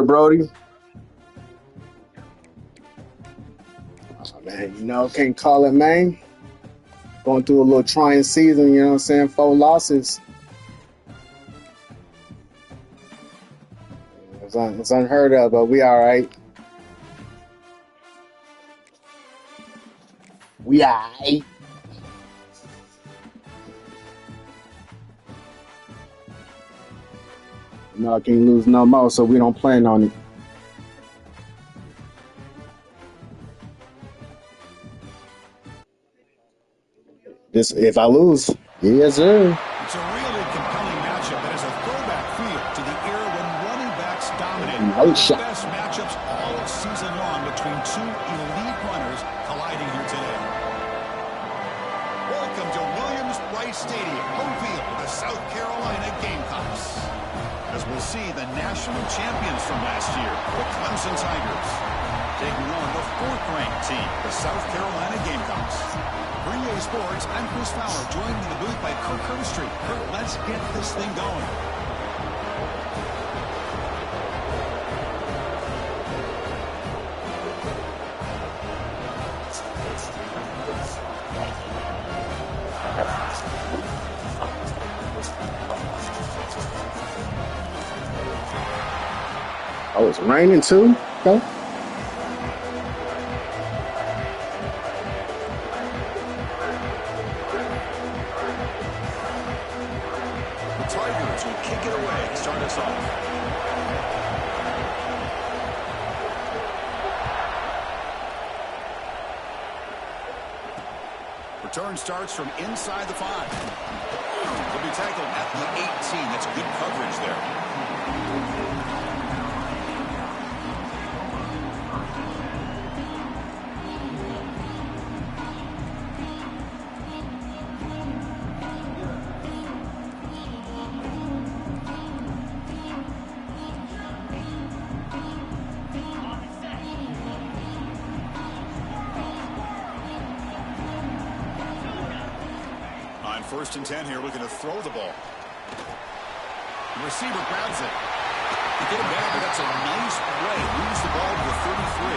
Brody. Oh, man, can't call it, man. Going through a little trying season, you know what I'm saying? 4 losses. It's unheard of, but we all right. We all right. No, I can't lose no more, so we don't plan on it. If I lose, yes, sir. It's a really compelling matchup that has a throwback feel to the era when running backs dominated. No The shot. best matchups all season long between 2 elite runners colliding here today. Welcome to Williams-Brice Stadium, home field of the South Carolina Gamecocks. As we'll see the national champions from last year, the Clemson Tigers, taking on the 4th-ranked team, the South Carolina Gamecocks. For EA Sports, I'm Chris Fowler, joined in the booth by Kirk Herbstreit. Kirk, let's get this thing going. Oh, it's raining too? Okay. The Tigers will kick it away to start us off. Return starts from inside the 5. He'll be tackled at the 18. That's good coverage there. On 1st and 10 here, looking to throw the ball. The receiver grabs it. He get it back, but that's a nice play. Moves the ball to the 33.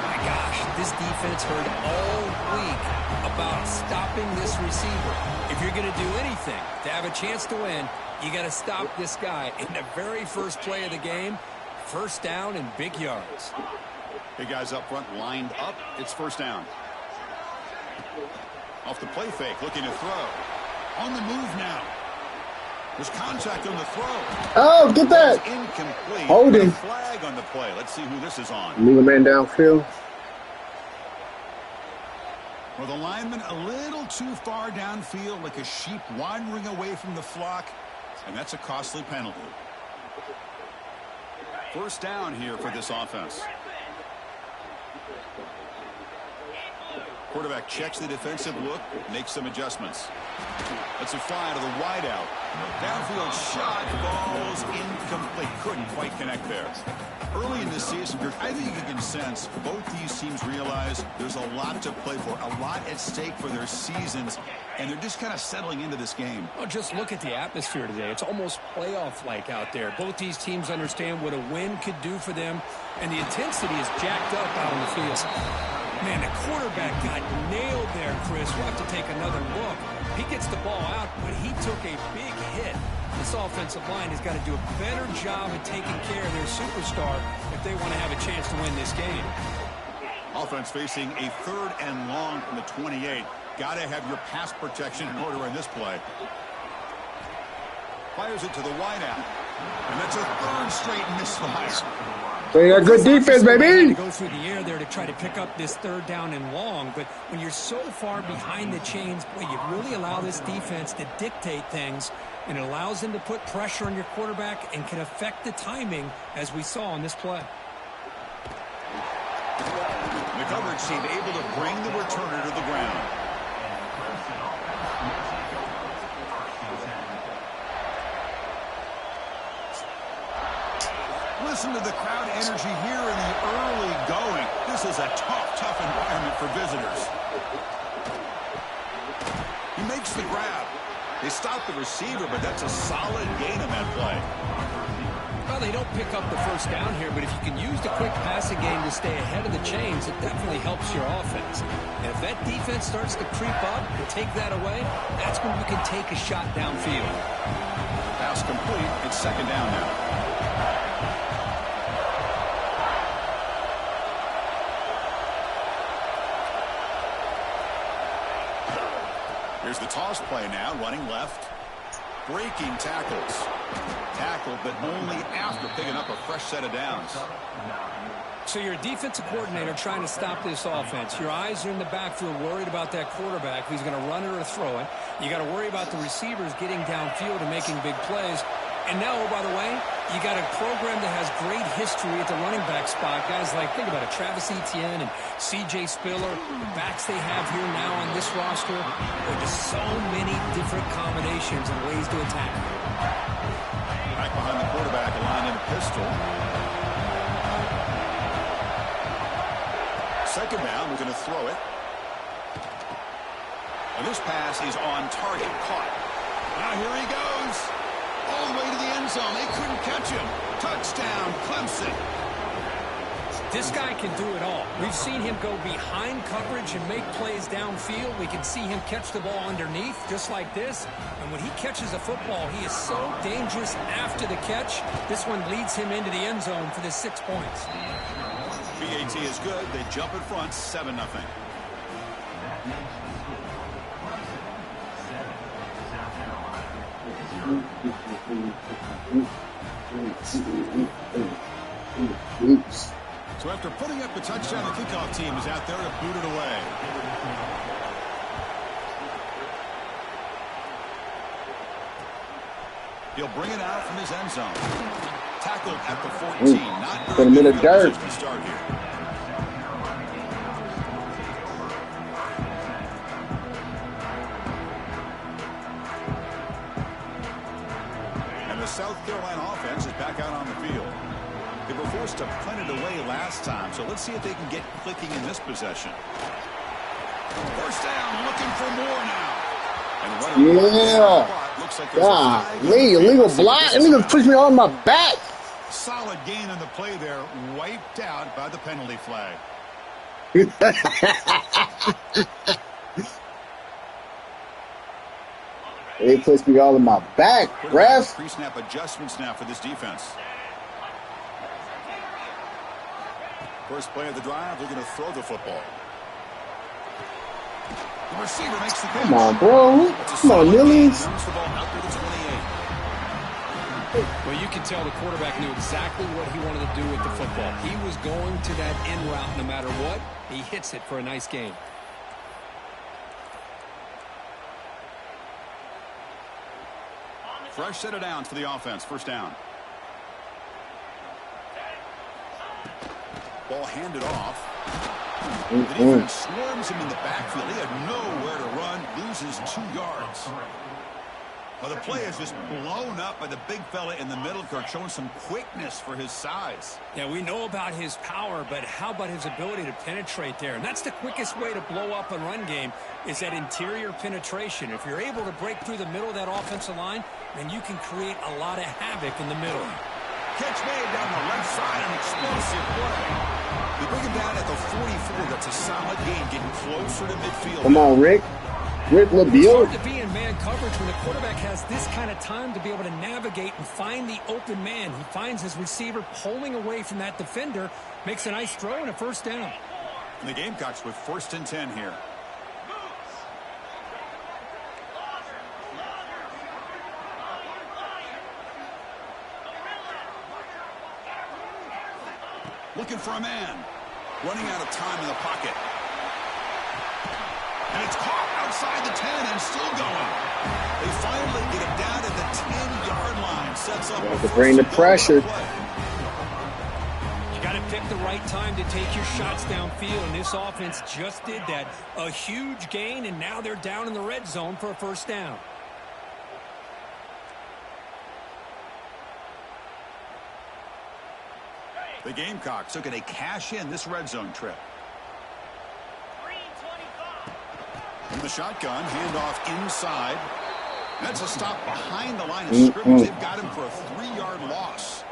My gosh, this defense heard all week about stopping this receiver. If you're going to do anything to have a chance to win, you got to stop this guy. In the very first play of the game, 1st down and big yards. Big guys up front lined up. It's 1st down. Off the play fake, looking to throw. On the move now. There's contact on the throw. Oh, get that. Incomplete. Hold him. Flag on the play. Let's see who this is on. Move a man downfield. Well, the lineman a little too far downfield, like a sheep wandering away from the flock, and that's a costly penalty. 1st down here for this offense. Quarterback checks the defensive look, makes some adjustments. Let's it fly to the wideout. Downfield shot falls incomplete. Couldn't quite connect there. Early in this season, I think you can sense both these teams realize there's a lot to play for, a lot at stake for their seasons, and they're just kind of settling into this game. Well, just look at the atmosphere today. It's almost playoff-like out there. Both these teams understand what a win could do for them, and the intensity is jacked up out on the field. Man, the quarterback got nailed there, Chris. We'll have to take another look. He gets the ball out, but he took a big hit. This offensive line has got to do a better job of taking care of their superstar if they want to have a chance to win this game. Offense facing a 3rd and long from the 28. Got to have your pass protection in order in this play. Fires it to the wideout. And that's a 3rd straight misfire. They got good defense, baby. Go through the air there to try to pick up this 3rd down and long, but when you're so far behind the chains, boy, you really allow this defense to dictate things, and it allows them to put pressure on your quarterback and can affect the timing, as we saw on this play. The coverage team able to bring the returner to the ground. Listen to the crowd energy here in the early going. This is a tough environment for visitors. He makes the grab. They stop the receiver, but that's a solid gain on that play. Well, they don't pick up the first down here, but if you can use the quick passing game to stay ahead of the chains, it definitely helps your offense. And if that defense starts to creep up and take that away, that's when you can take a shot downfield. Pass complete. It's second down now. Here's the toss play now, running left. Breaking tackles. Tackled, but only after picking up a fresh set of downs. So you're a defensive coordinator trying to stop this offense. Your eyes are in the backfield worried about that quarterback who's going to run it or throw it. You got to worry about the receivers getting downfield and making big plays. And now, oh, by the way, you got a program that has great history at the running back spot. Guys like, think about it, Travis Etienne and C.J. Spiller, the backs they have here now on this roster. There are just so many different combinations and ways to attack. Back behind the quarterback, aligned in a pistol. Second down, we're going to throw it. And this pass is on target, caught. Now here he goes. All the way to the end zone. They couldn't catch him. Touchdown, Clemson. This guy can do it all. We've seen him go behind coverage and make plays downfield. We can see him catch the ball underneath, just like this. And when he catches a football, he is so dangerous after the catch. This one leads him into the end zone for the 6 points. BAT is good. They jump in front, 7-0. So after putting up the touchdown, the kickoff team is out there to boot it away. He'll bring it out from his end zone. Tackled at the 14. Not put him in the dirt. To start here. And the South Carolina offense is back out on the field. They were forced to punt it away last time, so let's see if they can get clicking in this possession. First down, looking for more now. And looks like golly, illegal block. That nigga pushed me on my back. Solid gain on the play there, wiped out by the penalty flag. They pushed me all in my back, ref. Pre-snap adjustments now for this defense. First play of the drive, they're going to throw the football. The receiver makes the catch. Come on, bro. Come on, Millions. Well, you can tell the quarterback knew exactly what he wanted to do with the football. He was going to that in route no matter what. He hits it for a nice gain. Fresh set of downs for the offense. First down. Ball handed off. The defense swarms him in the backfield. He had nowhere to run. Loses 2 yards. Well, the play is just blown up by the big fella in the middle, showing some quickness for his size. Yeah, we know about his power, but how about his ability to penetrate there? And that's the quickest way to blow up a run game is that interior penetration. If you're able to break through the middle of that offensive line, then you can create a lot of havoc in the middle. Catch made down the left side, an explosive play. They bring him down at the 44. That's a solid gain, getting closer to midfield. Come on, Rick. Rick LaBeal. It's hard to be in man coverage when the quarterback has this kind of time to be able to navigate and find the open man. He finds his receiver pulling away from that defender, makes a nice throw and a first down. And the Gamecocks with 1st and 10 here. Looking for a man. Running out of time in the pocket. And it's caught outside the 10 and still going. They finally get him down at the 10-yard line. Sets up to bring the pressure. You got to pick the right time to take your shots downfield, and this offense just did that. A huge gain, and now they're down in the red zone for a first down. The Gamecocks looking to cash in this red zone trip. In the shotgun, handoff inside. That's a stop behind the line of scrimmage. They've got him for a 3-yard loss.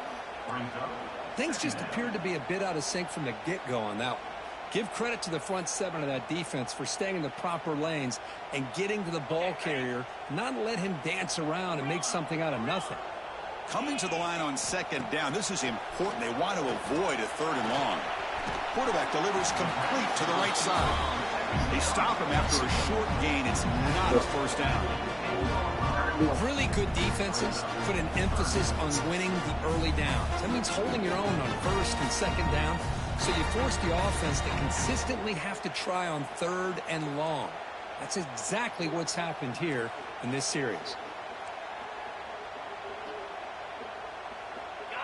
Things just appeared to be a bit out of sync from the get-go on that one. Give credit to the front seven of that defense for staying in the proper lanes and getting to the ball carrier, not let him dance around and make something out of nothing. Coming to the line on second down, this is important. They want to avoid a third and long. Quarterback delivers complete to the right side. They stop him after a short gain. It's not a first down. Really good defenses put an emphasis on winning the early downs. That means holding your own on first and second down. So you force the offense to consistently have to try on third and long. That's exactly what's happened here in this series.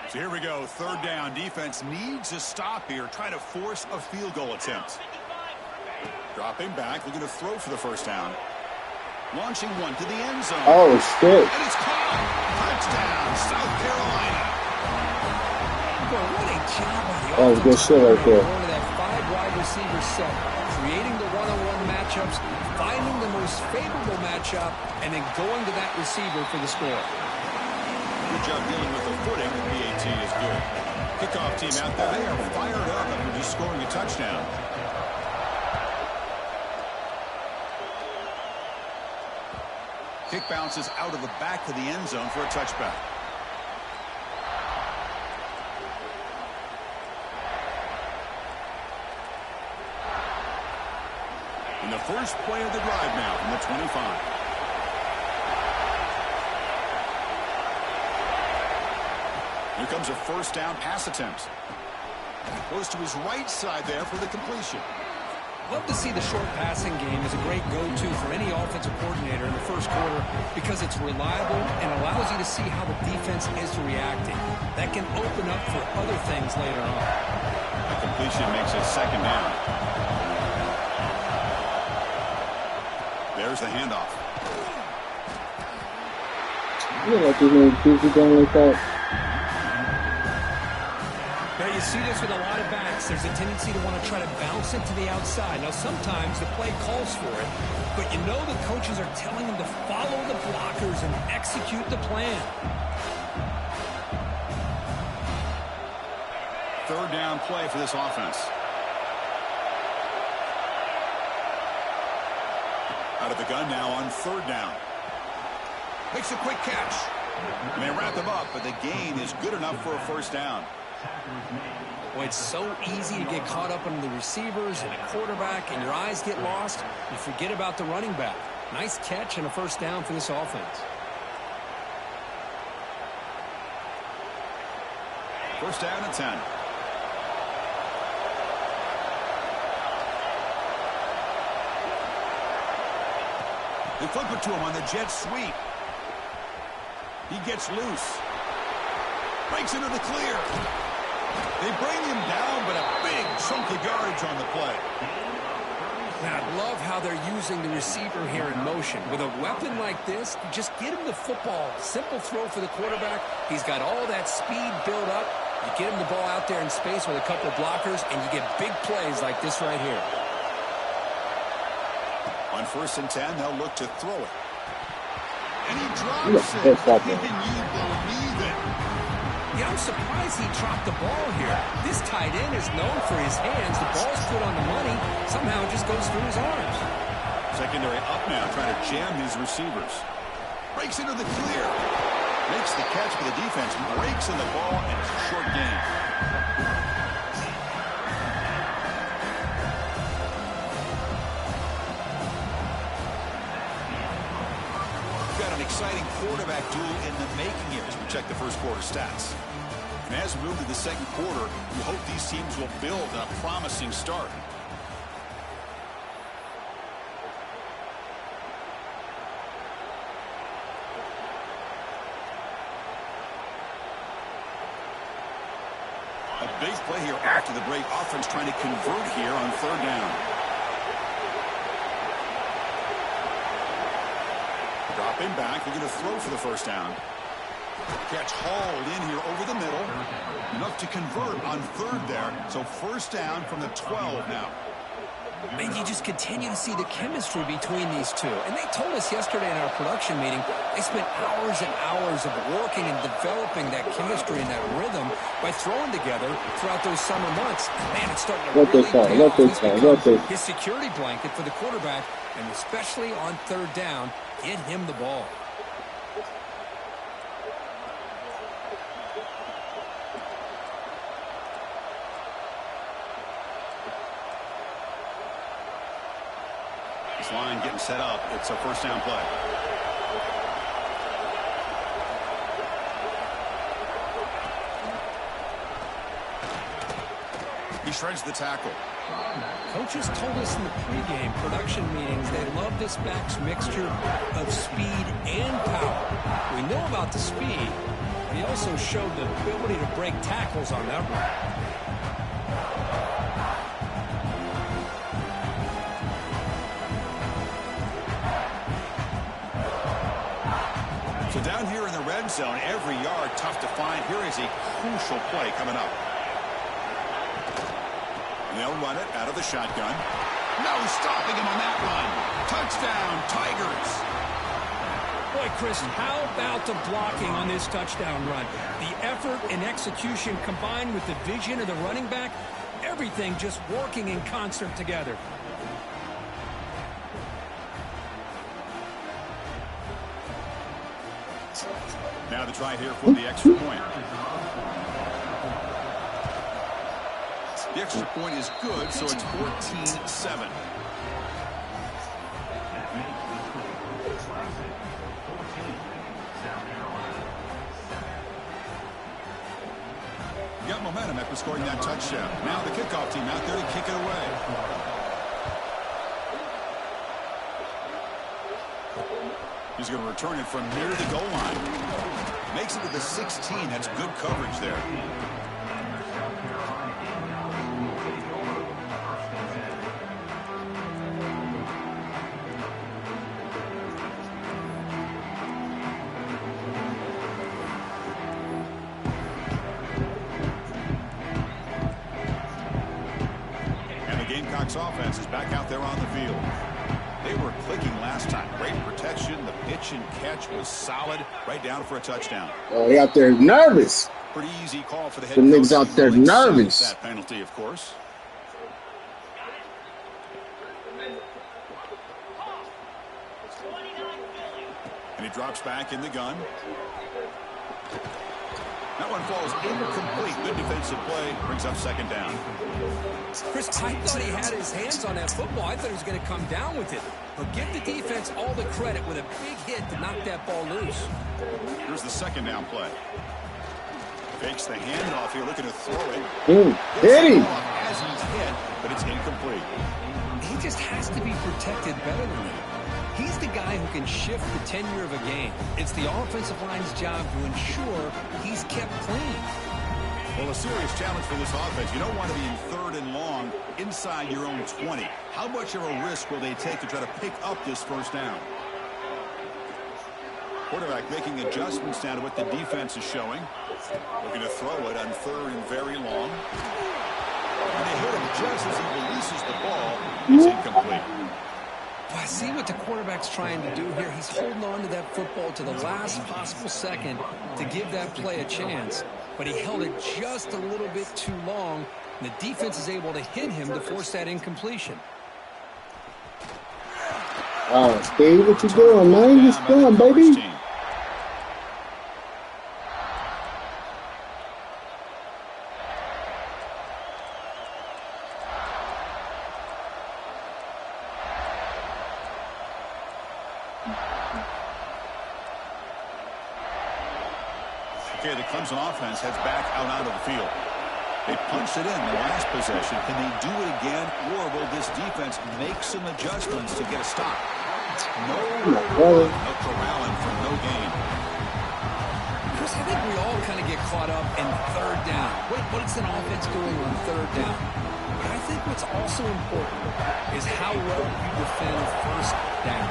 So here we go, third down. Defense needs a stop here, try to force a field goal attempt. Dropping back, looking to throw for the first down. Launching one to the end zone. Oh, shit. And it's caught. Touchdown, South Carolina. Boy, what a job by the That was good shit right there. Going to that 5 wide receiver set, creating the one-on-one matchups, finding the most favorable matchup, and then going to that receiver for the score. Good job dealing with the footing. The PAT is good. Kickoff team out there. They are fired up after just scoring a touchdown. Kick bounces out of the back of the end zone for a touchback. In the first play of the drive now from the 25. Here comes a first down pass attempt. Goes to his right side there for the completion. Love to see the short passing game as a great go-to for any offensive coordinator in the first quarter because it's reliable and allows you to see how the defense is reacting. That can open up for other things later on. The completion makes it second down. There's the handoff. You know, like these little goofy going like that. Now you see this with a lot of backs. There's a tendency to want to try to bounce it to the outside. Now sometimes the play calls for it, but you know the coaches are telling them to follow the blockers and execute the plan. Third down play for this offense. Out of the gun now on third down. Makes a quick catch. And they wrap him up, but the gain is good enough for a first down. Well, it's so easy to get caught up on the receivers and a quarterback, and your eyes get lost. You forget about the running back. Nice catch and a first down for this offense. First down and 10. They flip it to him on the jet sweep. He gets loose. Breaks into the clear. They bring him down, but a big chunk of yardage on the play. Now, I love how they're using the receiver here in motion. With a weapon like this, you just get him the football. Simple throw for the quarterback. He's got all that speed built up. You get him the ball out there in space with a couple of blockers, and you get big plays like this right here. On first and 10, they'll look to throw it. And he drops it. Can you believe it? Yeah, I'm surprised he dropped the ball here. This tight end is known for his hands. The ball's put on the money. Somehow it just goes through his arms. Secondary up now, trying to jam his receivers. Breaks into the clear. Makes the catch for the defense. Breaks in the ball, and it's a short gain. Exciting quarterback duel in the making here as we check the first quarter stats. And as we move to the second quarter, we hope these teams will build on a promising start. A big play here after the break. Offense trying to convert here on third down. Dropping back, we're going to throw for the first down. Catch hauled in here over the middle. Enough to convert on third there. So first down from the 12 now. And you just continue to see the chemistry between these two. And they told us yesterday in our production meeting, they spent hours and hours of working and developing that chemistry and that rhythm by throwing together throughout those summer months. Man, it's starting to really pay off. He's become his security blanket for the quarterback, and especially on third down, get him the ball. This line getting set up. It's a first down play. He shreds the tackle. Coaches told us in the pregame production meetings they love this back's mixture of speed and power. We know about the speed, but he also showed the ability to break tackles on that run. So down here in the red zone, every yard tough to find. Here is a crucial play coming up. And they'll run it out of the shotgun. No stopping him on that run. Touchdown, Tigers. Boy, Chris, how about the blocking on this touchdown run? The effort and execution combined with the vision of the running back, everything just working in concert together. Now to try here for the extra point. The extra point is good, so it's 14-7. Got momentum after scoring that touchdown. Now the kickoff team out there to kick it away. He's going to return it from near the goal line. Makes it to the 16. That's good coverage there. And the Gamecocks offense is back out there on the field. They were clicking last time. Great protection. The pitch and catch was solid. Right down for a touchdown. Oh, he out there nervous. Pretty easy call for the head The coach. niggas out there nervous. That penalty, of course. And he drops back in the gun. That one falls incomplete. Good defensive play. Brings up second down. Chris, I thought he had his hands on that football. I thought he was going to come down with it. But give the defense all the credit with a big hit to knock that ball loose. Here's the second down play. Fakes the handoff here, looking to throw it. Hit him. As he's hit, but it's incomplete. He just has to be protected better than that. He's the guy who can shift the tenure of a game. It's the offensive line's job to ensure he's kept clean. Well, a serious challenge for this offense. You don't want to be in third and long inside your own 20. How much of a risk will they take to try to pick up this first down? Quarterback making adjustments down to what the defense is showing. Looking to throw it on third and very long. And they hit him just as he releases the ball. It's incomplete. I see what the quarterback's trying to do here. He's holding on to that football to the last possible second to give that play a chance. But he held it just a little bit too long. And the defense is able to hit him to force that incompletion. Steve, what you doing, man? What you doing, baby? Okay, the Clemson offense heads back out onto the field. They punched it in the last possession. Can they do it again, or will this defense make some adjustments to get a stop? No corralling for no gain. Chris, I think we all kind of get caught up in third down. What is an offense doing on third down? But I think what's also important is how well you defend first down.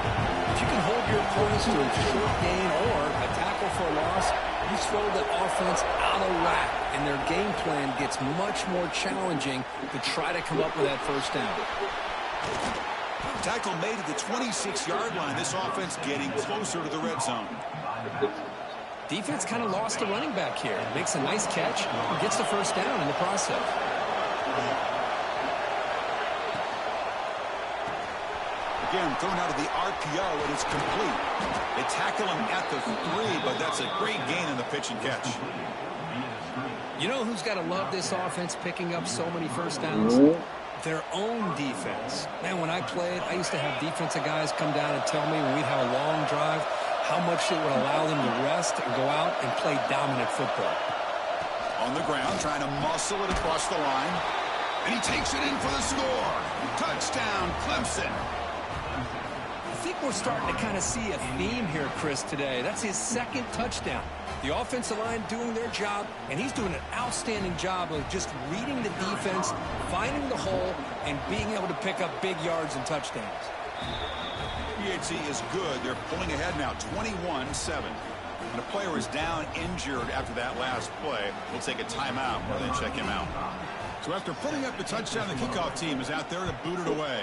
If you can hold your opponents to a short gain or a tackle for a loss, you throw the offense out of whack, and their game plan gets much more challenging to try to come up with that first down. Tackle made at the 26-yard line. This offense getting closer to the red zone. Defense kind of lost a running back here. Makes a nice catch and gets the first down in the process. Again, thrown out of the RPO, and it's complete. They tackle him at the 3, but that's a great gain in the pitch and catch. You know who's got to love this offense picking up so many first downs? Their own defense. Man, when I played, I used to have defensive guys come down and tell me when we'd have a long drive how much it would allow them to rest and go out and play dominant football. On the ground, trying to muscle it across the line. And he takes it in for the score. Touchdown, Clemson. I think we're starting to kind of see a theme here, Chris, today. That's his second touchdown. The offensive line doing their job, and he's doing an outstanding job of just reading the defense, finding the hole, and being able to pick up big yards and touchdowns. PHC is good. They're pulling ahead now, 21-7. And a player is down injured after that last play. We'll take a timeout while they check him out. So after putting up the touchdown, the kickoff team is out there to boot it away.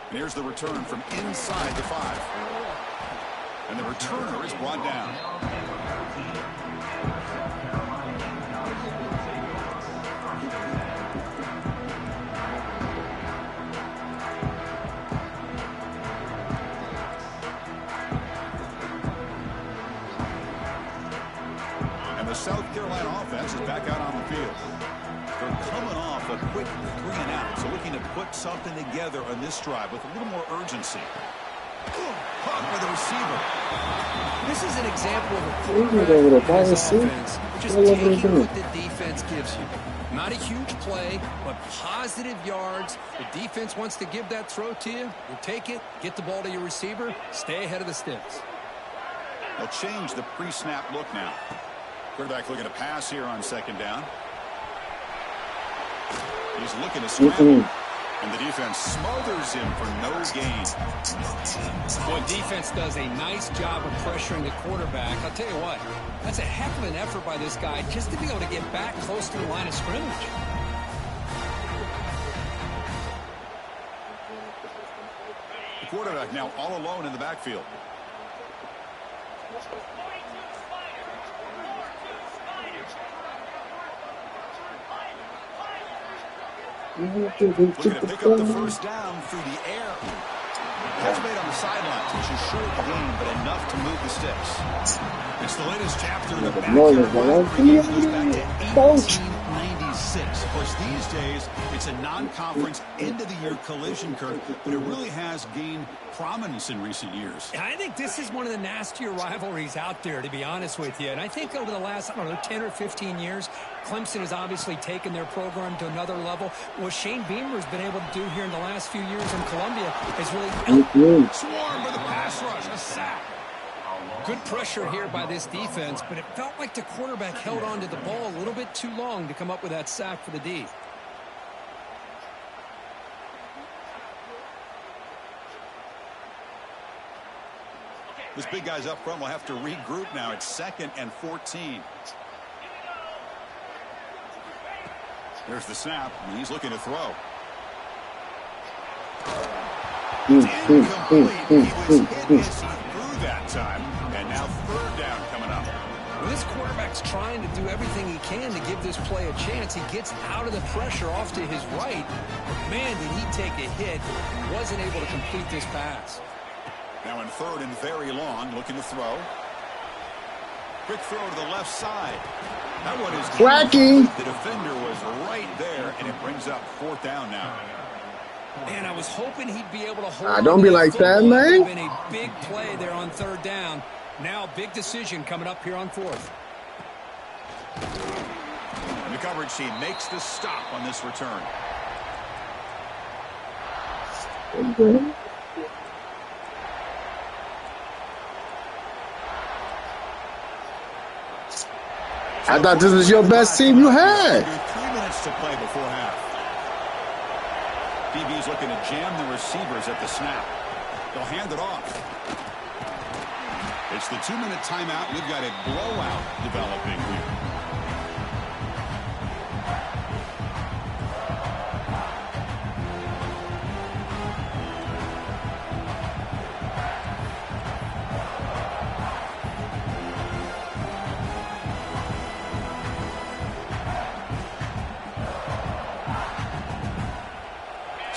And here's the return from inside the 5. And the returner is brought down. And the South Carolina offense is back out on the field. They're coming off a quick 3-and-out, so looking to put something together on this drive with a little more urgency. Caught by the receiver. This is an example of a quarterback for his offense. Just taking what the defense gives you. Not a huge play, but positive yards. The defense wants to give that throw to you. You take it, get the ball to your receiver, stay ahead of the sticks. They'll change the pre-snap look now. Quarterback looking to pass here on second down. He's looking to scramble. And the defense smothers him for no gain. Boy, defense does a nice job of pressuring the quarterback. I'll tell you what, that's a heck of an effort by this guy just to be able to get back close to the line of scrimmage. The quarterback now all alone in the backfield. Looking to pick up the first down through the air. Catch made on the sidelines, which is short gain, but enough to move the sticks. It's the latest chapter in the backyard rivalry. It goes back to 1896. Of course, these days, it's a non-conference end-of-the-year collision, Kirk, but it really has gained prominence in recent years. I think this is one of the nastier rivalries out there, to be honest with you. And I think over the last, 10 or 15 years, Clemson has obviously taken their program to another level. What Shane Beamer has been able to do here in the last few years in Columbia is really Swarm for the pass rush, a sack. Good pressure here by this defense, but it felt like the quarterback held on to the ball a little bit too long to come up with that sack for the D. This big guy's up front will have to regroup now. It's 2nd and 14. There's the snap, and he's looking to throw. It's incomplete. He was hit as he threw that time, and now 3rd down coming up. Well, this quarterback's trying to do everything he can to give this play a chance. He gets out of the pressure off to his right. But man, did he take a hit and wasn't able to complete this pass. Now in 3rd and very long, looking to throw. Quick throw to the left side. That one is tracking. The defender was right there, and it brings up 4th down now. Man, I was hoping he'd be able to hold. Don't be like that, man. Been a big play there on 3rd down. Now, big decision coming up here on 4th. And the coverage team makes the stop on this return. I thought this was your best team you had. 3 minutes to play before half. DB's looking to jam the receivers at the snap. They'll hand it off. It's the 2-minute timeout. We've got a blowout developing here.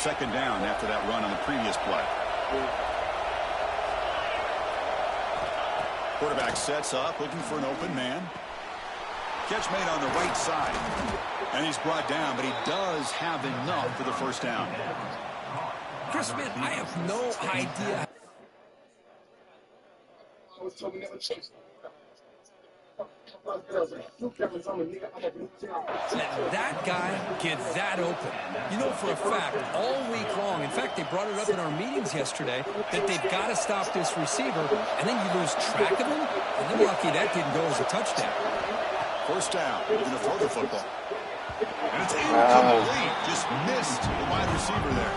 Second down after that run on the previous play. Quarterback sets up, looking for an open man. Catch made on the right side. And he's brought down, but he does have enough for the first down. Chris, man, I have no idea. That guy get that open. You know for a fact, all week long, in fact, they brought it up in our meetings yesterday, that they've got to stop this receiver, and then you lose track of him, and they're lucky that didn't go as a touchdown. First down, going to throw the football. And it's incomplete. Just missed the wide receiver there.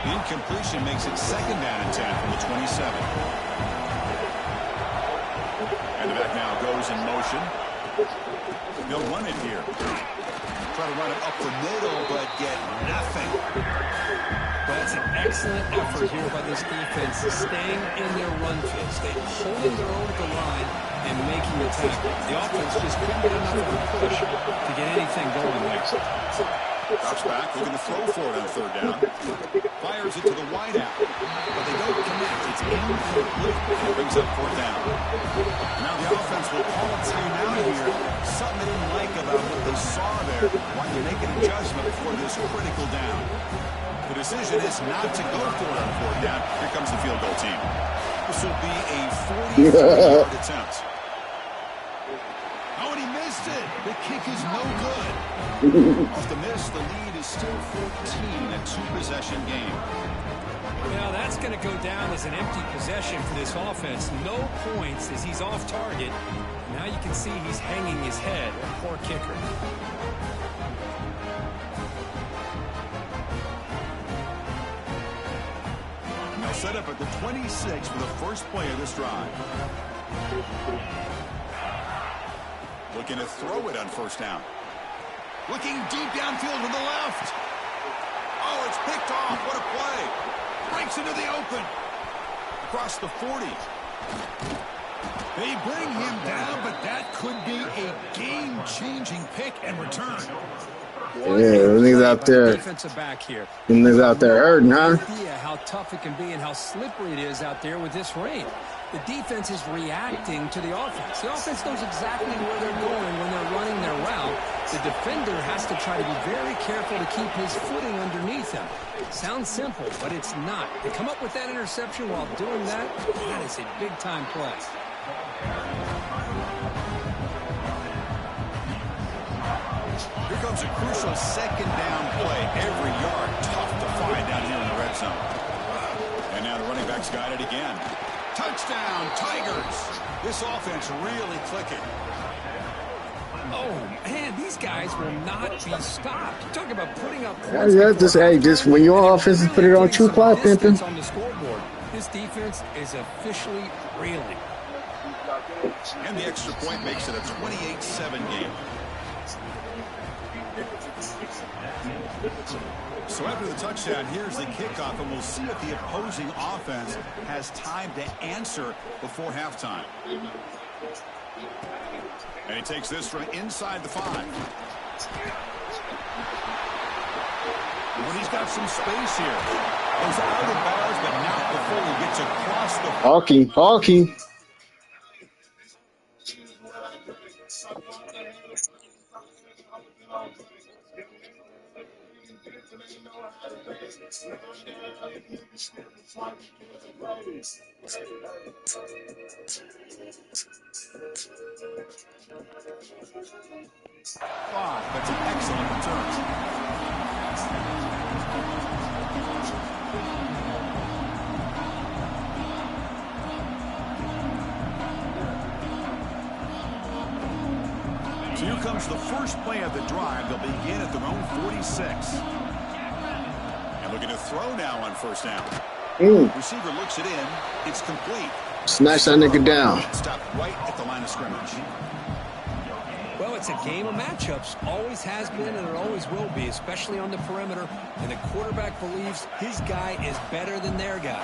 Incompletion makes it second down and 10 from the 27. And the back now goes in motion. They'll run it here. Try to run it up the middle, but get nothing. But that's an excellent effort here by this defense, staying in their run phase. They're holding their own at the line and making the tackle. The offense just couldn't get enough of a push to get anything going there. Drops back, looking to throw for it on third down. Fires it to the wideout, but they don't connect. It's incomplete. It brings up fourth down. Now the offense will call a timeout here. Something they didn't like about what they saw there. Want to make an adjustment for this critical down. The decision is not to go for it on fourth down. Here comes the field goal team. This will be a 44-yard attempt. Oh, and he missed it. The kick is no good. Off the miss, the lead is still 14, a two-possession game. Well, that's going to go down as an empty possession for this offense. No points as he's off target. Now you can see he's hanging his head. Poor kicker. And they'll set up at the 26 for the first play of this drive. Looking to throw it on first down. Looking deep downfield with the left. Oh, it's picked off. What a play. Breaks into the open. Across the 40. They bring him down, but that could be a game-changing pick and return. Yeah, them niggas out there. Defensive back here. Them niggas out there hurting, huh? Idea how tough it can be and how slippery it is out there with this rain. The defense is reacting to the offense. The offense knows exactly where they're going when they're running their route. The defender has to try to be very careful to keep his footing underneath him. Sounds simple, but it's not. To come up with that interception while doing that, that is a big-time play. Here comes a crucial second down play. Every yard tough to find down here in the red zone. And now the running back's got it again. Touchdown, Tigers. This offense really clicking. Oh, man, these guys will not be stopped. You're talking about putting up points. Yeah, just when your offense is put it on true clock, pimping. On the scoreboard. This defense is officially reeling. And the extra point makes it a 28-7 game. So after the touchdown, here's the kickoff, and we'll see if the opposing offense has time to answer before halftime. And he takes this from inside the 5. When he's got some space here. Goes out of bounds, but not before he gets across the... Hawking. That's an excellent return. So here comes the first play of the drive. They'll begin at their own 46. And looking to throw now on first down. Receiver looks it in. It's complete. Snatch that nigga down. Stopped right at the line of scrimmage. Well, it's a game of matchups. Always has been and it always will be, especially on the perimeter. And the quarterback believes his guy is better than their guy.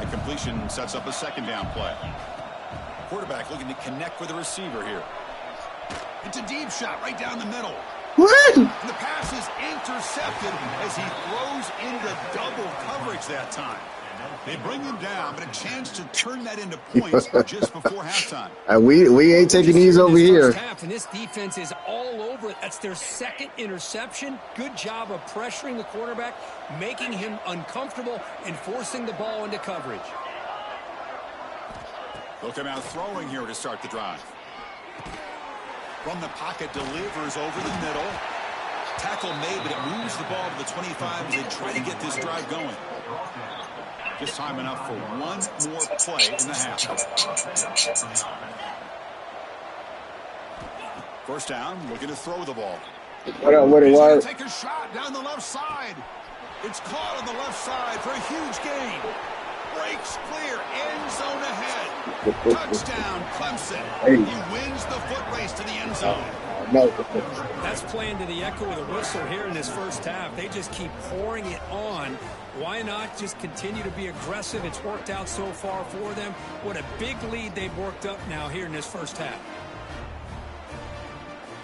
A completion sets up a second down play. Quarterback looking to connect with the receiver here. It's a deep shot right down the middle. What? And the pass is intercepted as he throws into double coverage that time. They bring him down, but a chance to turn that into points just before halftime. We ain't taking these over here. Half, and this defense is all over it. That's their second interception. Good job of pressuring the quarterback, making him uncomfortable, and forcing the ball into coverage. They'll come out throwing here to start the drive. From the pocket, delivers over the middle. Tackle made, but it moves the ball to the 25 as they try to get this drive going. Just time enough for one more play in the half. First down, looking to throw the ball. What up, what it He's going was? to take a shot down the left side. It's caught on the left side for a huge gain. Breaks clear, end zone ahead. Touchdown, Clemson. Hey. He wins the foot race to the end zone. No. That's playing to the echo of the whistle here in this first half. They just keep pouring it on. Why not just continue to be aggressive? It's worked out so far for them. What a big lead they've worked up now here in this first half.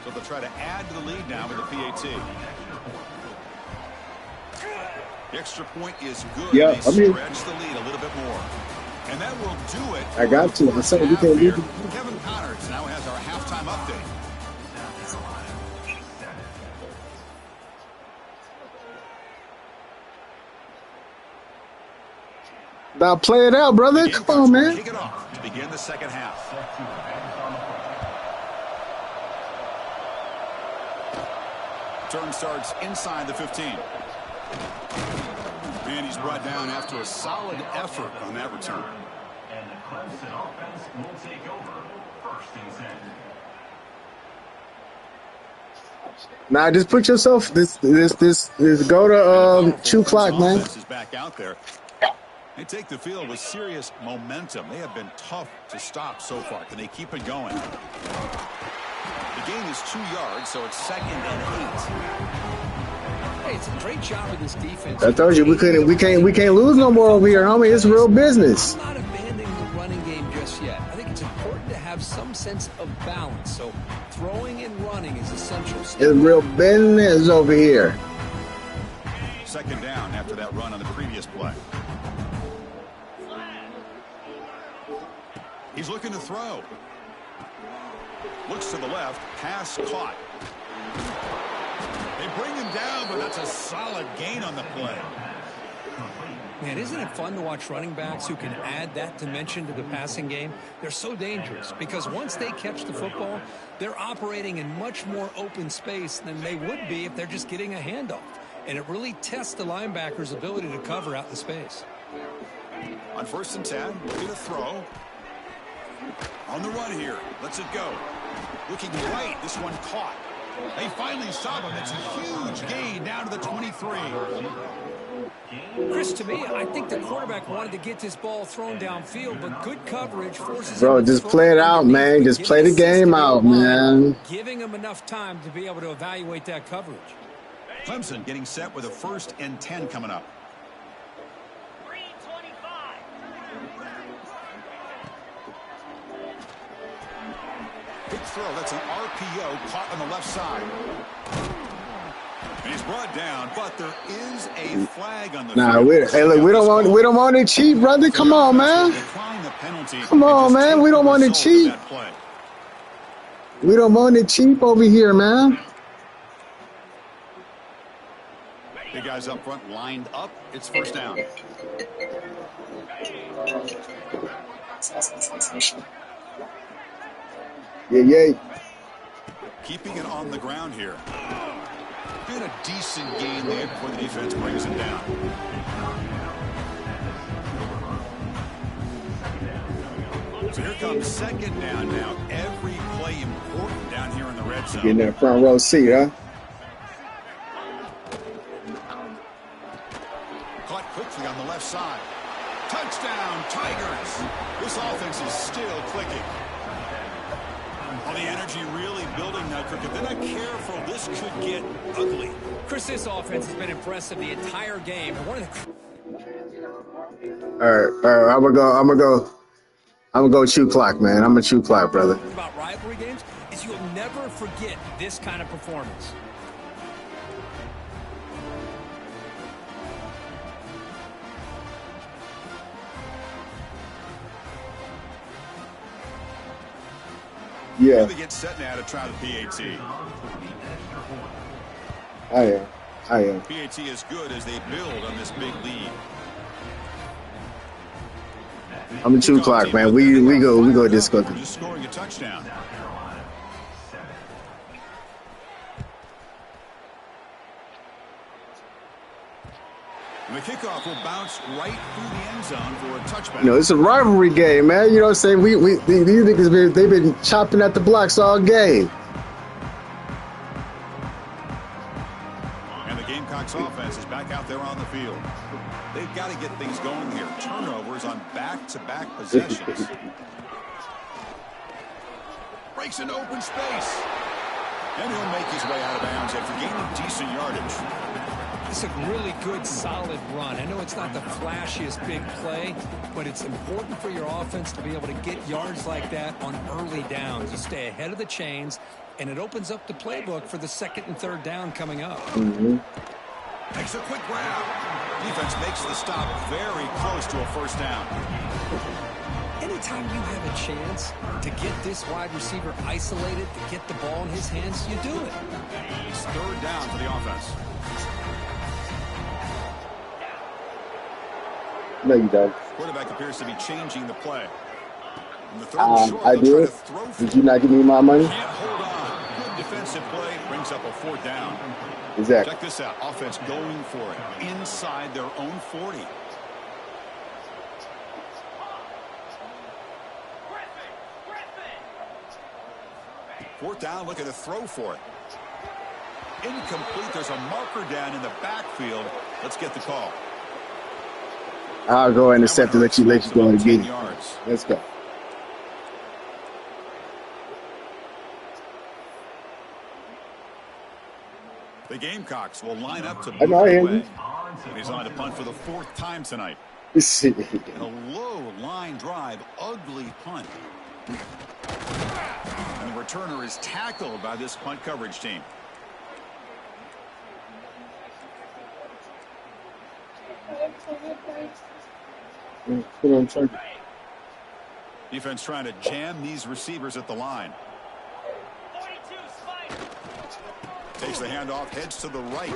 So they'll try to add to the lead now with the PAT. The extra point is good. Yeah, they stretch the lead a little bit more. And that will do it. I got to. I said we can't leave. Kevin Connors now has our halftime update. Now play it out, brother. Come on, man. Kick it off to begin the second half. Turn starts inside the 15. And he's brought down after a solid effort on that return. And the Clemson offense will take over first and 10. Now just put yourself this go to 2 o'clock, man. Is back out there. They take the field with serious momentum. They have been tough to stop so far. Can they keep it going? The gain is 2 yards, so it's 2nd and 8. Hey, it's a great job of this defense. I told you we can't lose no more over here, homie. It's real business. I'm not abandoning the running game just yet. I think it's important to have some sense of balance. So throwing and running is essential. It's real business over here. 2nd down after that run on the previous play. He's looking to throw. Looks to the left. Pass caught. They bring him down, but that's a solid gain on the play. Man, isn't it fun to watch running backs who can add that dimension to the passing game? They're so dangerous because once they catch the football, they're operating in much more open space than they would be if they're just getting a handoff. And it really tests the linebacker's ability to cover out the space. On 1st and 10, looking to throw. On the run here. Lets it go. Looking right. This one caught. They finally stop him. It's a huge gain down to the 23. Chris, to me, I think the quarterback wanted to get this ball thrown downfield, but good coverage forces Bro, him to just throw play it out, underneath, man. Just giving play the game assist out, to the line, man. Giving him enough time to be able to evaluate that coverage. Clemson getting set with a 1st and 10 coming up. Quick throw. That's an RPO caught on the left side. And he's brought down, but there is a flag on the Nah, field. we don't want it cheap, brother. Come on, man. Come on, man. We don't want it cheap. We don't want it cheap over here, man. Big guys up front lined up. It's 1st down. Yeah. Keeping it on the ground here. Been a decent gain there before the defense brings him down. So here comes 2nd down now. Every play important down here in the red zone. Getting that front row seat, huh? Caught quickly on the left side. Touchdown, Tigers. This offense is still clicking. Well, the energy really building now, Cricket. They're not careful. This could get ugly. Chris, this offense has been impressive the entire game. One of the All right, I'm gonna go chew clock, man. I'm gonna chew clock, brother. About rivalry games is you'll never forget this kind of performance. Yeah. They get set now to try the PAT. I am. PAT is good as they build on this big lead. I'm a chew clock, man. We go this quick. Just scoring a touchdown. And the kickoff will bounce right through the end zone for a touchback. You know, it's a rivalry game, man. You know what I'm saying? These niggas they've been chopping at the blocks all game. And the Gamecocks offense is back out there on the field. They've got to get things going here. Turnovers on back-to-back possessions. Breaks into open space. And he'll make his way out of bounds after gaining decent yardage. It's a really good, solid run. I know it's not the flashiest big play, but it's important for your offense to be able to get yards like that on early downs. You stay ahead of the chains, and it opens up the playbook for the second and third down coming up. Makes a quick grab. Defense makes the stop very close to a first down. Anytime you have a chance to get this wide receiver isolated, to get the ball in his hands, you do it. It's third down for the offense. No, you don't. Quarterback appears to be changing the play. And the third and short, I did. Did you not give me my money? Can't hold on. Good defensive play brings up a fourth down. Exactly. Check this out. Offense going for it inside their own 40. Fourth down, looking to throw for it. Incomplete. There's a marker down in the backfield. Let's get the call. I'll go intercept and let you go and get it. Yards. Let's go. The Gamecocks will line up to I know, I hear away. you. And he's on to punt for the fourth time tonight. You see. And a low line drive, ugly punt. And the returner is tackled by this punt coverage team. Defense trying to jam these receivers at the line. Takes the handoff, heads to the right.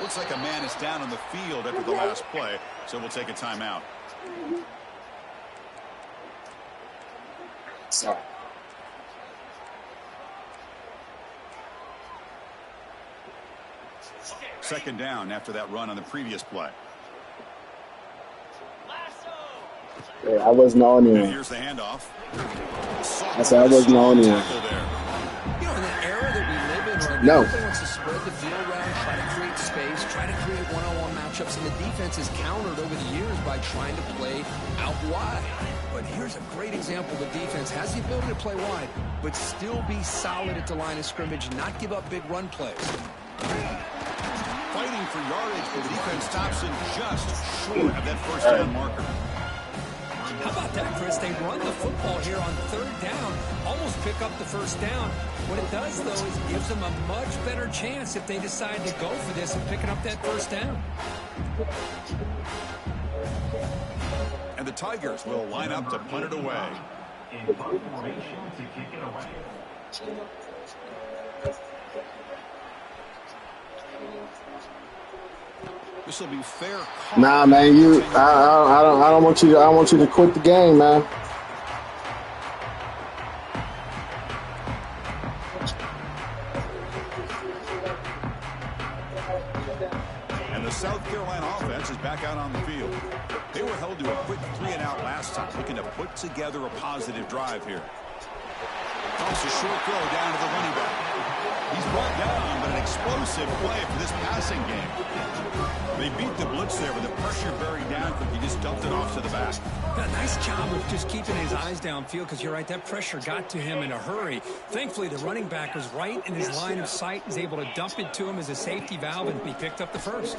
Looks like a man is down on the field after the last play, so we'll take a timeout. Sorry. Second down after that run on the previous play. Yeah, I wasn't on And here. here's the handoff. I said I wasn't on here. You know, in the era that we live in right No. now, everybody wants to spread the field around, try to create space, try to create one-on-one matchups, and the defense is countered over the years by trying to play out wide. But here's a great example. The defense has the ability to play wide, but still be solid at the line of scrimmage, not give up big run plays. Fighting for yardage, but the defense stops him just short of that first down marker. How about that, Chris? They run the football here on third down, almost pick up the first down. What it does, though, is it gives them a much better chance if they decide to go for this and picking up that first down. And the Tigers will line up to punt it away. In punt formation to kick it away. This will be fair call. Nah, man, I don't want you to quit the game, man. And the South Carolina offense is back out on the field. They were held to a quick 3-and-out last time, looking to put together a positive drive here. Toss a short throw down to the running back. He's brought down, but an explosive play for this passing game. They beat the blitz there with the pressure buried down, but he just dumped it off to the back. Yeah, nice job of just keeping his eyes downfield because you're right, that pressure got to him in a hurry. Thankfully, the running back was right in his line of sight, was able to dump it to him as a safety valve, and he picked up the first.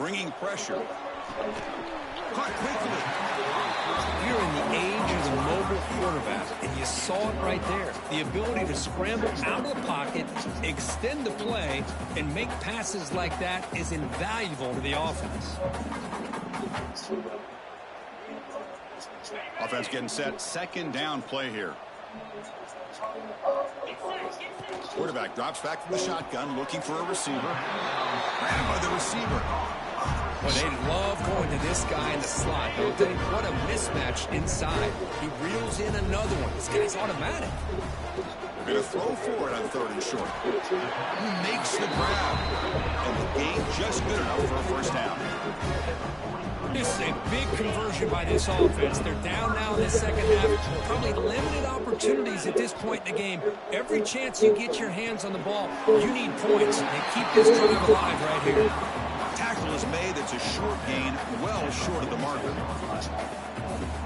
bringing pressure. Caught quickly. We're in the age of the mobile quarterback, and you saw it right there. The ability to scramble out of the pocket, extend the play, and make passes like that is invaluable to the offense. Offense getting set. Second down play here. Quarterback drops back from the shotgun, looking for a receiver. Grabbed by the receiver. Well, they love going to this guy in the slot, don't they? What a mismatch inside. He reels in another one. This guy's automatic. They're going to throw for it on 3rd and short. He makes the grab. And the game just good enough for a first down. This is a big conversion by this offense. They're down now in the second half. Probably limited opportunities at this point in the game. Every chance you get your hands on the ball, you need points. They keep this drive alive right here. Tackle is made. That's a short gain, well short of the marker.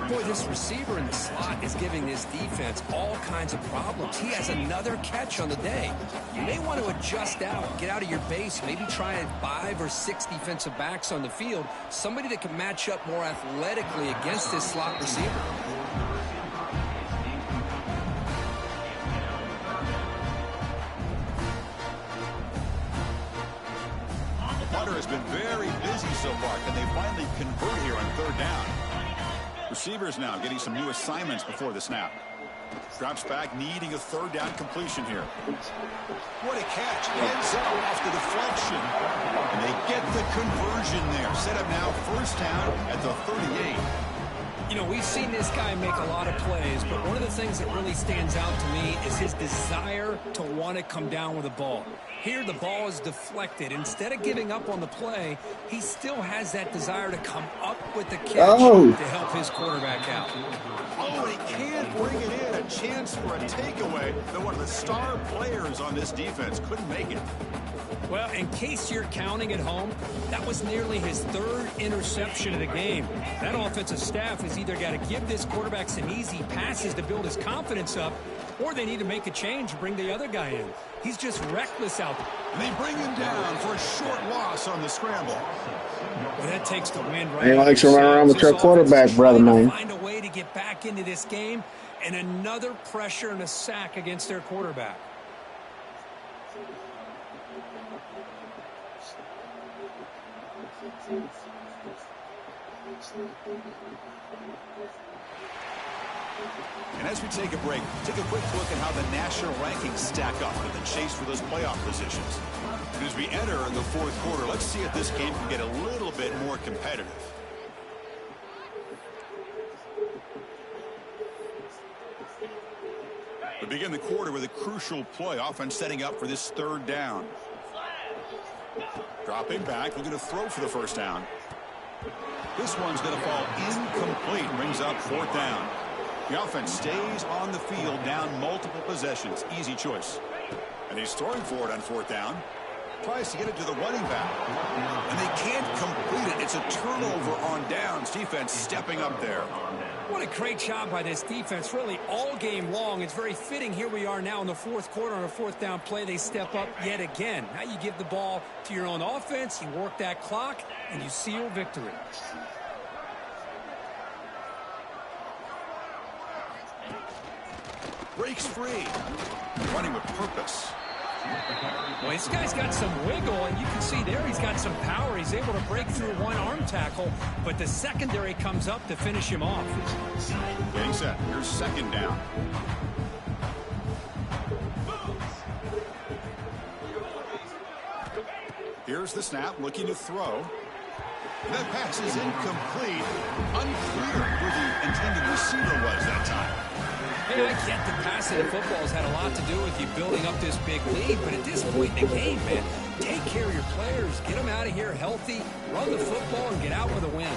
Boy, this receiver in the slot is giving this defense all kinds of problems. He has another catch on the day. You may want to adjust out, get out of your base, maybe try 5 or 6 defensive backs on the field, somebody that can match up more athletically against this slot receiver. Has been very busy so far. Can they finally convert here on 3rd down? Receivers now getting some new assignments before the snap. Drops back, needing a 3rd down completion here. What a catch. Ends up off the deflection. And they get the conversion there. Set up now 1st down at the 38. You know, we've seen this guy make a lot of plays, but one of the things that really stands out to me is his desire to want to come down with the ball. Here, the ball is deflected. Instead of giving up on the play, he still has that desire to come up with the catch to help his quarterback out. Oh, he can't bring it in. A chance for a takeaway that one of the star players on this defense couldn't make it. Well, in case you're counting at home, that was nearly his 3rd interception of the game. That offensive staff has either got to give this quarterback some easy passes to build his confidence up, or they need to make a change and bring the other guy in. He's just reckless out there. And they bring him down for a short loss on the scramble. Well, that takes the wind right. They like to run around with your quarterback, brother, man. Find a way to get back into this game, and another pressure and a sack against their quarterback. And as we take a break, take a quick look at how the national rankings stack up in the chase for those playoff positions. And as we enter the 4th quarter, let's see if this game can get a little bit more competitive. We begin the quarter with a crucial play, offense setting up for this 3rd down. Dropping back, looking to throw for the 1st down. This one's going to fall incomplete, brings up 4th down. The offense stays on the field, down multiple possessions. Easy choice. And he's throwing for it on 4th down. Tries to get it to the running back. And they can't complete it. It's a turnover on downs. Defense stepping up there. What a great job by this defense, really all game long. It's very fitting. Here we are now in the 4th quarter on a 4th down play. They step up yet again. Now you give the ball to your own offense, you work that clock, and you seal victory. Breaks free. Running with purpose. Well, this guy's got some wiggle, and you can see there he's got some power. He's able to break through one arm tackle, but the secondary comes up to finish him off. Getting set. Here's 2nd down. Here's the snap, looking to throw. That pass is incomplete. Unclear who the intended receiver was that time. Hey, I get the passing of football has had a lot to do with you building up this big lead, but at this point in the game, man, take care of your players. Get them out of here healthy, run the football, and get out with a win.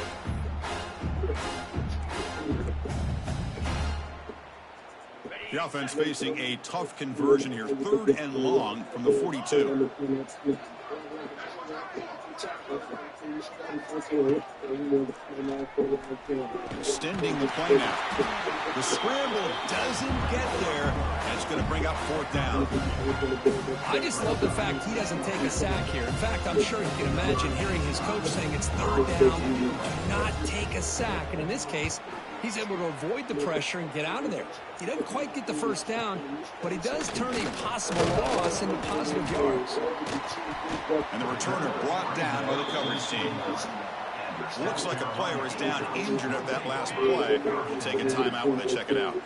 The offense facing a tough conversion here. 3rd and long from the 42. Extending the play now. The scramble doesn't get there. That's going to bring up 4th down. I just love the fact he doesn't take a sack here. In fact, I'm sure you can imagine hearing his coach saying it's 3rd down, do not take a sack. And in this case, he's able to avoid the pressure and get out of there. He doesn't quite get the 1st down, but he does turn a possible loss into positive yards. And the returner brought down by the coverage team. Looks like a player is down injured at that last play. We'll take a timeout when they check it out.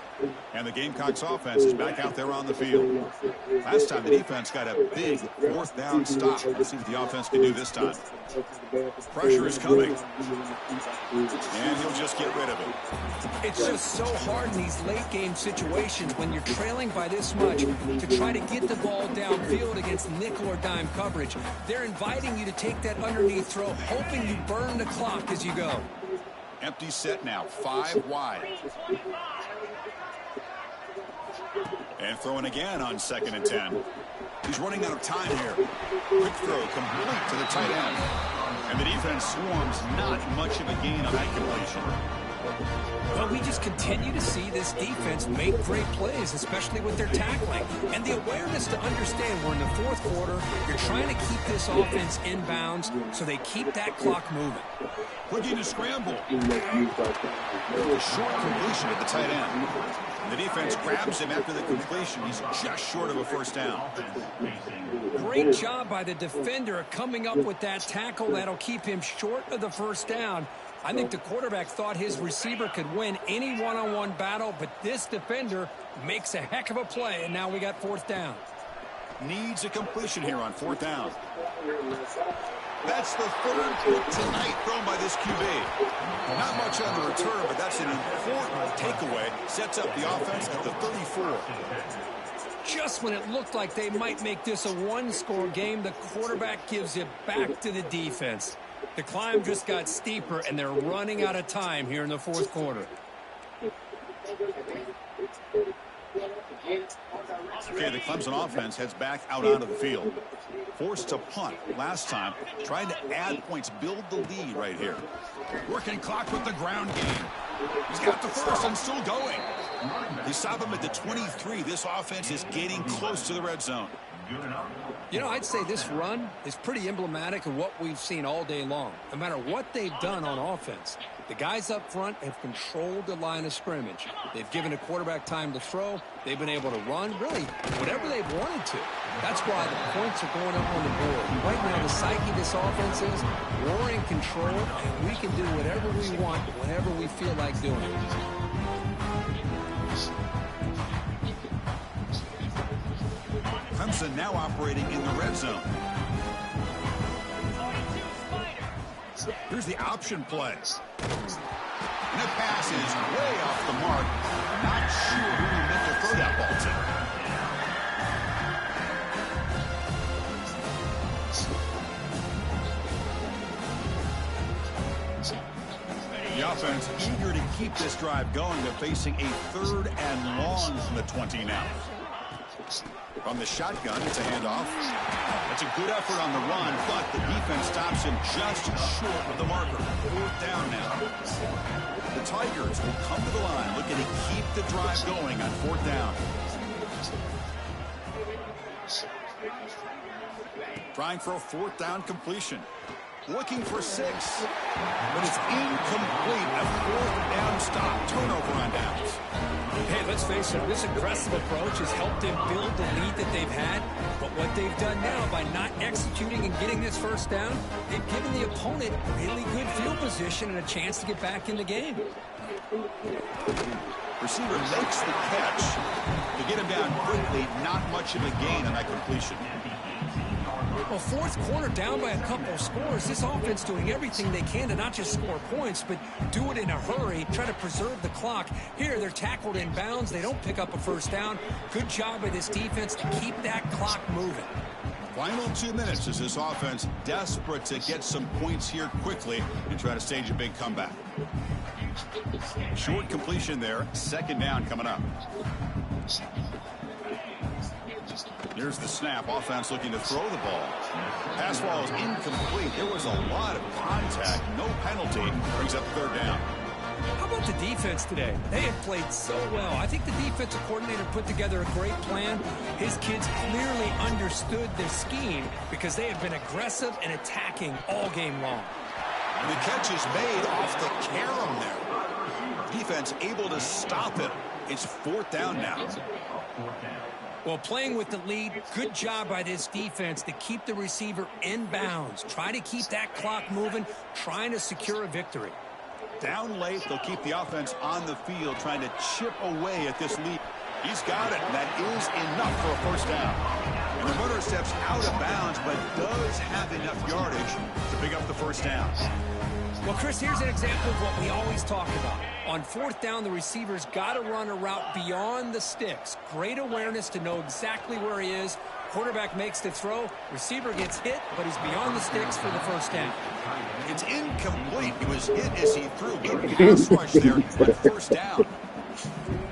And the Gamecocks offense is back out there on the field. Last time the defense got a big 4th down stop. Let's see what the offense can do this time. Pressure is coming. And he'll just get rid of it. It's just so hard in these late game situations when you're trailing by this much to try to get the ball downfield against nickel or dime coverage. They're inviting you to take that underneath throw, hoping you burn the clock as you go. Empty set now, 5 wide. And throwing again on 2nd and 10. He's running out of time here. Quick throw complete to the tight end. And the defense swarms, not much of a gain on that completion. Well, we just continue to see this defense make great plays, especially with their tackling. And the awareness to understand we're in the 4th quarter, you're trying to keep this offense in bounds so they keep that clock moving. Looking to scramble. A short completion at the tight end. The defense grabs him after the completion. He's just short of a 1st down. Great job by the defender coming up with that tackle that'll keep him short of the 1st down. I think the quarterback thought his receiver could win any one-on-one battle, but this defender makes a heck of a play, and now we got 4th down. Needs a completion here on 4th down. That's the 3rd pick tonight thrown by this QB. Not much on the return, but that's an important takeaway. Sets up the offense at the 34. Just when it looked like they might make this a 1-score game, the quarterback gives it back to the defense. The climb just got steeper, and they're running out of time here in the 4th quarter. Okay, the Clemson offense heads back out onto the field. Forced to punt last time, trying to add points, build the lead right here. Working clock with the ground game. He's got the 1st and still going. They stop him at the 23. This offense is getting close to the red zone. You know, I'd say this run is pretty emblematic of what we've seen all day long. No matter what they've done on offense, the guys up front have controlled the line of scrimmage. They've given the quarterback time to throw. They've been able to run, really, whatever they've wanted to. That's why the points are going up on the board. Right now, the psyche of this offense is we're in control, and we can do whatever we want, whenever we feel like doing it. Clemson now operating in the red zone. Here's the option play. And the pass is way off the mark. Not sure who he meant to throw that ball to. The offense eager to keep this drive going. They're facing a 3rd and long from the 20 now. From the shotgun, it's a handoff. That's a good effort on the run, but the defense stops him just short of the marker. 4th down now. The Tigers will come to the line, looking to keep the drive going on 4th down. Trying for a 4th down completion. Looking for 6, but it's incomplete. A 4th down stop. Turnover on downs. Hey, let's face it, this aggressive approach has helped them build the lead that they've had. But what they've done now by not executing and getting this 1st down, they've given the opponent really good field position and a chance to get back in the game. Receiver makes the catch. To get him down quickly, not much of a gain on that completion. Well, 4th quarter down by a couple of scores. This offense doing everything they can to not just score points, but do it in a hurry, try to preserve the clock. Here, they're tackled in bounds. They don't pick up a 1st down. Good job by this defense to keep that clock moving. Final 2 minutes as this offense desperate to get some points here quickly and try to stage a big comeback. Short completion there. 2nd down coming up. Here's the snap. Offense looking to throw the ball. Pass ball is incomplete. There was a lot of contact. No penalty. Brings up third down. How about the defense today? They have played so well. I think the defensive coordinator put together a great plan. His kids clearly understood their scheme because they have been aggressive and attacking all game long. And the catch is made off the carom there. Defense able to stop it. It's fourth down now. Well, playing with the lead, good job by this defense to keep the receiver in bounds. Try to keep that clock moving, trying to secure a victory. Down late, they'll keep the offense on the field, trying to chip away at this lead. He's got it, and that is enough for a first down. And the runner steps out of bounds, but does have enough yardage to pick up the first down. Well, Chris, here's an example of what we always talk about. On fourth down, the receiver's got to run a route beyond the sticks. Great awareness to know exactly where he is. Quarterback makes the throw. Receiver gets hit, but he's beyond the sticks for the first down. It's incomplete. He was hit as he threw. Good pass rush there on first down.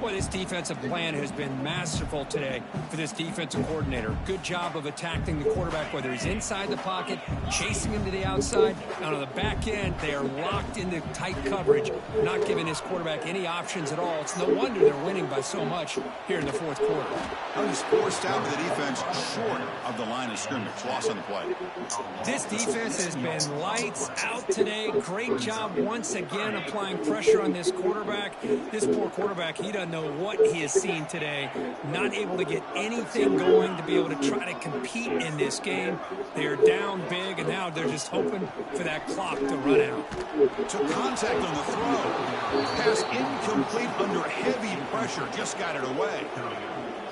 Boy, this defensive plan has been masterful today for this defensive coordinator. Good job of attacking the quarterback, whether he's inside the pocket, chasing him to the outside. And on the back end, they are locked into tight coverage, not giving this quarterback any options at all. It's no wonder they're winning by so much here in the fourth quarter. Now he's forced out to the defense short of the line of scrimmage. Loss on the play. This defense has been lights out today. Great job once again applying pressure on this quarterback. This poor quarterback, he doesn't know what he has seen today. Not able to get anything going to be able to try to compete in this game. They're down big, and now they're just hoping for that clock to run out. Took contact on the throw. Pass incomplete under heavy pressure. Just got it away.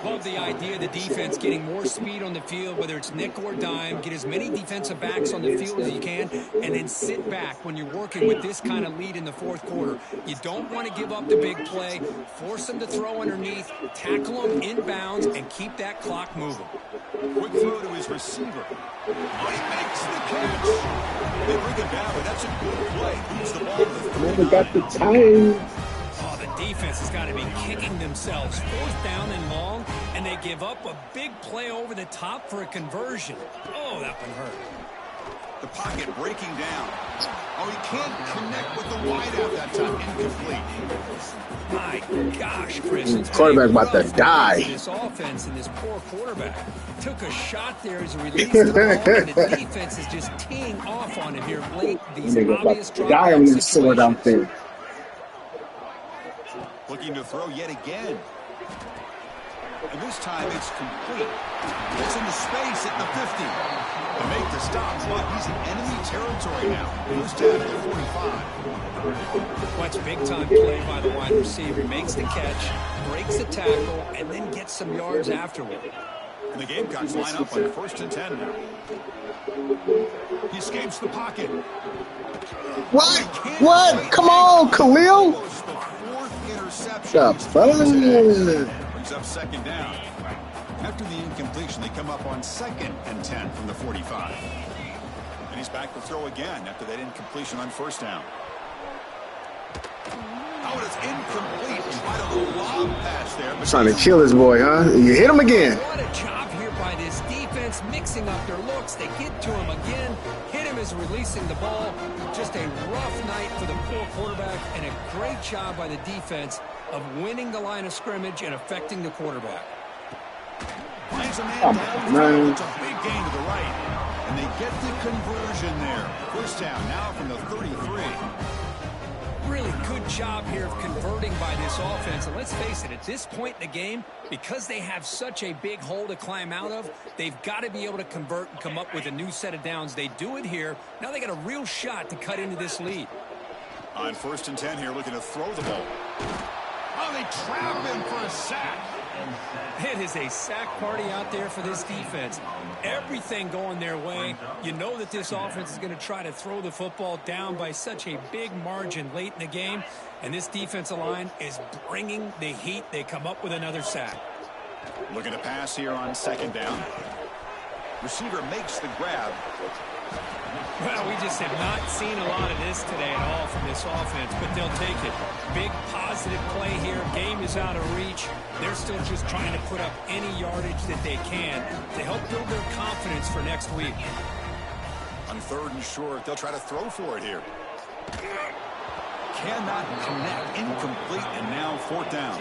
Love the idea of the defense getting more speed on the field, whether it's nickel or dime. Get as many defensive backs on the field as you can, and then sit back when you're working with this kind of lead in the fourth quarter. You don't want to give up the big play. Force them to throw underneath, tackle them in bounds, and keep that clock moving. Quick throw to his receiver. Oh, he makes the catch. They bring him down, but that's a good play. Moves the ball to the 39. Never got the time. Defense has got to be kicking themselves. Fourth down and long, and they give up a big play over the top for a conversion. Oh, that one hurt. The pocket breaking down. Oh, he can't connect with the wideout that time. Incomplete. My gosh, Chris. Quarterback about to die. This offense and this poor quarterback took a shot there as he released the ball, and the defense is just teeing off on him here late. These obvious die on this sword out there. Looking to throw yet again. And this time it's complete. It's into space at the 50. To make the stop, but he's in enemy territory now. First down at the 45. Watch big-time play by the wide receiver. Makes the catch, breaks the tackle, and then gets some yards afterward. And the Gamecocks line up on 1st and 10 now. He escapes the pocket. What? What? Come on, Khalil. Brings up second down. After the incompletion, they come up on 2nd and 10 from the 45. And he's back to throw again after that incompletion on first down. Oh, it's incomplete. Tried a little lob pass there. Trying to kill this boy, huh? You hit him again. What a job here by this defense, mixing up their looks. They get to him again. Hit him as releasing the ball. Just a rough night for the poor quarterback, and a great job by the defense of winning the line of scrimmage and affecting the quarterback. Finds a man down. It's a big gain to the right. And they get the conversion there. First down now from the 33. Really good job here of converting by this offense. And let's face it, at this point in the game, because they have such a big hole to climb out of, they've got to be able to convert and come up with a new set of downs. They do it here. Now they got a real shot to cut into this lead. On 1st and 10 here, looking to throw the ball. Oh, they trap him for a sack. It is a sack party out there for this defense. Everything going their way. You know that this offense is going to try to throw the football down by such a big margin late in the game. And this defensive line is bringing the heat. They come up with another sack. Looking to pass here on 2nd down. Receiver makes the grab. Well, we just have not seen a lot of this today at all from this offense, but they'll take it. Big positive play here. Game is out of reach. They're still just trying to put up any yardage that they can to help build their confidence for next week. On 3rd and short, they'll try to throw for it here. Cannot connect. Incomplete, and now 4th down.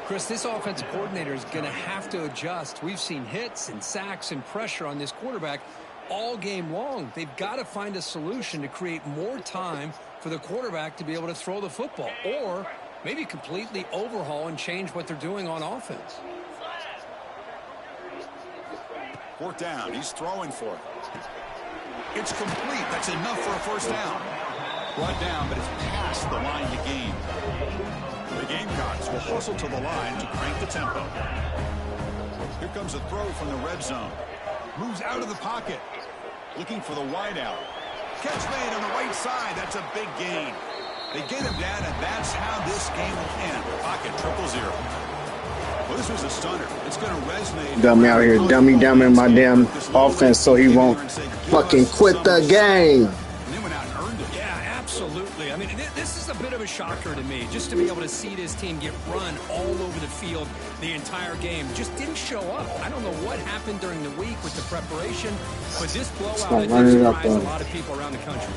Chris, this offensive coordinator is going to have to adjust. We've seen hits and sacks and pressure on this quarterback all game long. They've got to find a solution to create more time for the quarterback to be able to throw the football, or maybe completely overhaul and change what they're doing on offense. 4th down. He's throwing for it. It's complete. That's enough for a 1st down. Brought down, but it's past the line to gain. The Gamecocks will hustle to the line to crank the tempo. Here comes a throw from the red zone. Moves out of the pocket. Looking for the wideout. Catch made on the right side. That's a big gain. They get him down, and that's how this game will end. Pocket 0-0. Well, this was a stunner. It's going to resonate. Dummy out here, dummy my damn offense so he won't fucking quit the game. Yeah, absolutely. I mean, this is a bit of a shocker to me, just to be able to see this team get run all over the field the entire game. Just didn't show up. I don't know what happened during the week with the preparation, but this blowout I think surprised a lot of people around the country.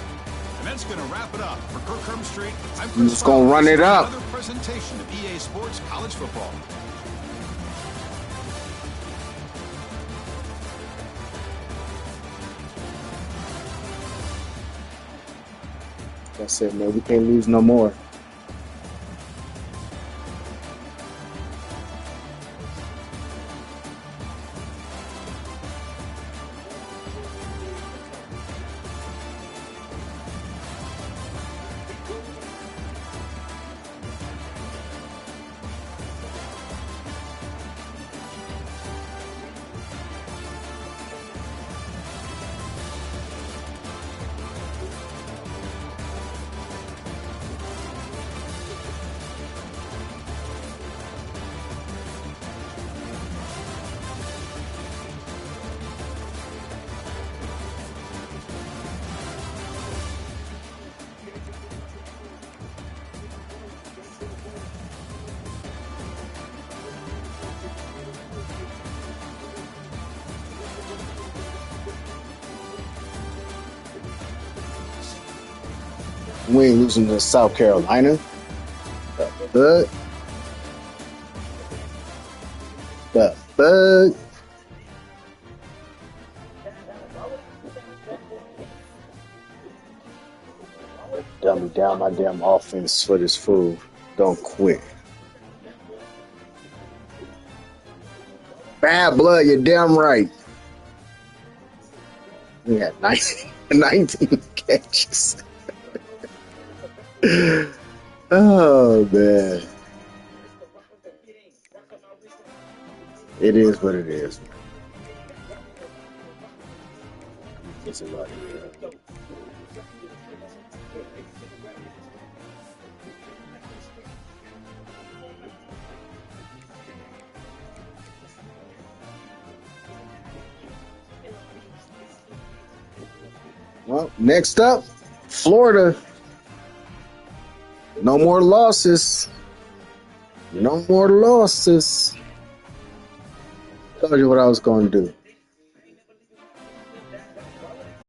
And that's going to wrap it up. For Kirk Herbstreit, I'm just going to run it up. Another presentation of EA Sports College Football. That's it, man. We can't lose no more. We ain't losing to South Carolina. The fuck? Dummy down my damn offense for this fool. Don't quit. Bad blood, you're damn right. We had 19 catches. Oh, man. It is what it is. It's a lot of Well, next up, Florida. No more losses. No more losses. Told you what I was going to do.